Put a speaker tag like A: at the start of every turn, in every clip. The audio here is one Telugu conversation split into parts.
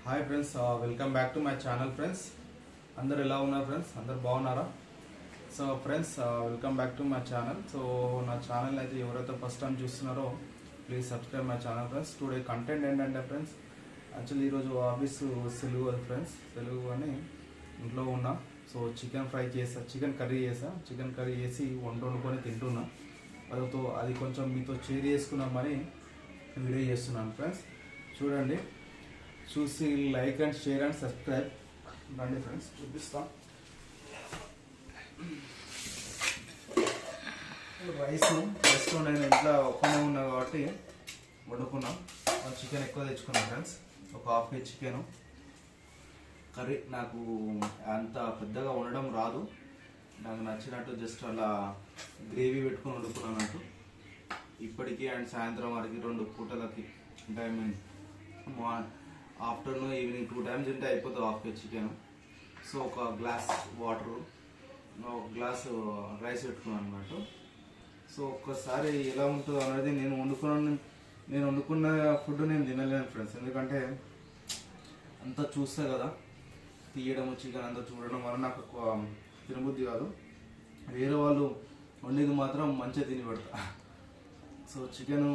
A: Hi friends, welcome back to my channel friends. అందరు ఎలా ఉన్నారు ఫ్రెండ్స్? అందరు బాగున్నారా? So friends, welcome back to my channel. So నా ఛానల్ అయితే ఎవరైతే ఫస్ట్ టైం చూస్తున్నారో please subscribe my channel friends. Today content ఏంటంటే ఫ్రెండ్స్, యాక్చువల్లీ ఈరోజు ఆఫీస్ సెలవు అది ఫ్రెండ్స్, సెలవు అని ఇంట్లో ఉన్నా. సో చికెన్ ఫ్రై చేసా, చికెన్ కర్రీ చేసి వండుకొని తింటున్నా. అది కొంచెం మీతో షేర్ చేసుకున్నామని వీడియో చేస్తున్నాను ఫ్రెండ్స్. చూడండి, చూసి like and share and subscribe. రండి ఫ్రెండ్స్, చూపిస్తాం. రైస్ నేను ఇంట్లో ఒక్కనే ఉన్నా కాబట్టి వండుకున్నాం. చికెన్ ఎక్కువ తెచ్చుకున్నాం ఫ్రెండ్స్, ఒక హాఫ్ కేజీ చికెన్ కర్రీ. నాకు అంత పెద్దగా వండడం రాదు, నాకు నచ్చినట్టు జస్ట్ అలా గ్రేవీ పెట్టుకొని వండుకున్నాను. ఇప్పటికీ అండ్ సాయంత్రం వరకు 2 పూటలకి, అంటే I mean afternoon evening 2 times తింటే అయిపోతుంది హాఫ్ కేజీ చికెన్. సో ఒక గ్లాస్ వాటర్, ఒక గ్లాస్ రైస్ పెట్టుకున్నాను అన్నట్టు. సో ఒక్కసారి ఎలా ఉంటుందో అనేది నేను వండుకున్న ఫుడ్ నేను తినలేను ఫ్రెండ్స్. ఎందుకంటే అంతా చూస్తా కదా, తీయడం చికెన్ అంతా చూడడం వల్ల నాకు తినబుద్ధి కాదు. వేరే వాళ్ళు వండేది మాత్రం మంచిగా తిని పెడతా. సో చికెను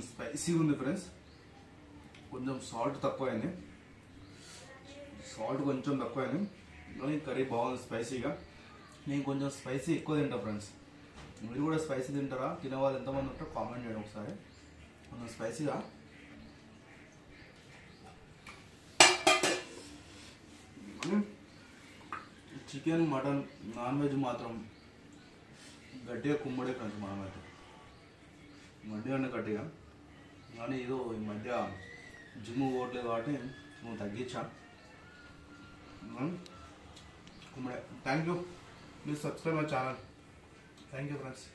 A: స్పైసీగా ఉంది ఫ్రెండ్స్, కొంచెం సాల్ట్ తక్కువైంది, కానీ కర్రీ బాగుంది స్పైసీగా. నేను కొంచెం స్పైసీ ఎక్కువ తింటా ఫ్రెండ్స్. మీరు కూడా స్పైసీ తింటారా? తినేవాళ్ళు ఎంతమంది ఉంటారో కామెంట్ చేయండి ఒకసారి. కొంచెం స్పైసీగా చికెన్, మటన్, నాన్ వెజ్ మాత్రం గట్టిగా కుమ్మడే ఫ్రెండ్స్. మనమైతే గట్టిగా, కానీ ఏదో ఈ మధ్య జిమ్ పోవట్లేదు కాబట్టి నువ్వు తగ్గించా. కుమ్మడే. Thank you, please subscribe my channel. Thank you friends.